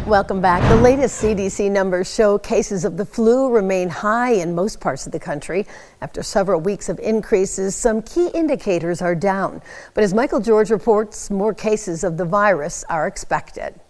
Welcome back. The latest CDC numbers show cases of the flu remain high in most parts of the country. After several weeks of increases, some key indicators are down. But as Michael George reports, more cases of the virus are expected.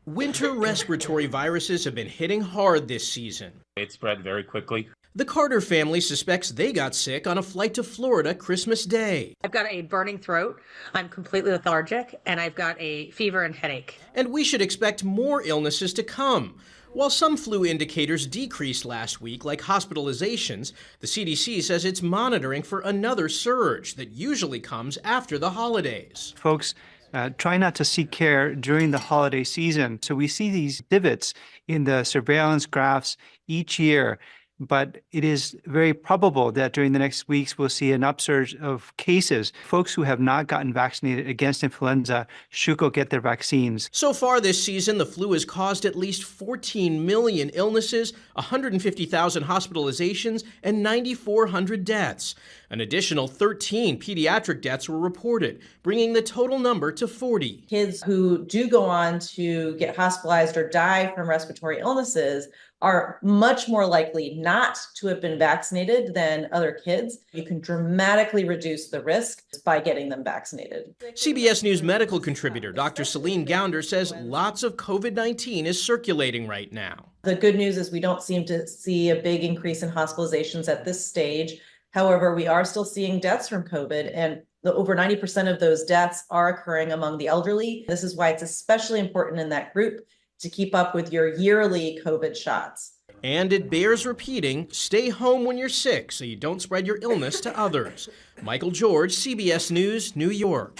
Winter respiratory viruses have been hitting hard this season. It spread very quickly. The Carter family suspects they got sick on a flight to Florida Christmas Day. I've got a burning throat, I'm completely lethargic, and I've got a fever and headache. And we should expect more illnesses to come. While some flu indicators decreased last week, like hospitalizations, the CDC says it's monitoring for another surge that usually comes after the holidays. Folks try not to seek care during the holiday season. So we see these divots in the surveillance graphs each year. But it is very probable that during the next weeks, we'll see an upsurge of cases. Folks who have not gotten vaccinated against influenza should go get their vaccines. So far this season, the flu has caused at least 14 million illnesses, 150,000 hospitalizations, and 9,400 deaths. An additional 13 pediatric deaths were reported, bringing the total number to 40. Kids who do go on to get hospitalized or die from respiratory illnesses are much more likely not to have been vaccinated than other kids. You can dramatically reduce the risk by getting them vaccinated. CBS News medical contributor Dr. Celine Gounder says lots of COVID-19 is circulating right now. The good news is we don't seem to see a big increase in hospitalizations at this stage. However, we are still seeing deaths from COVID, and over 90% of those deaths are occurring among the elderly. This is why it's especially important in that group to keep up with your yearly COVID shots. And it bears repeating, stay home when you're sick so you don't spread your illness to others. Michael George, CBS News, New York.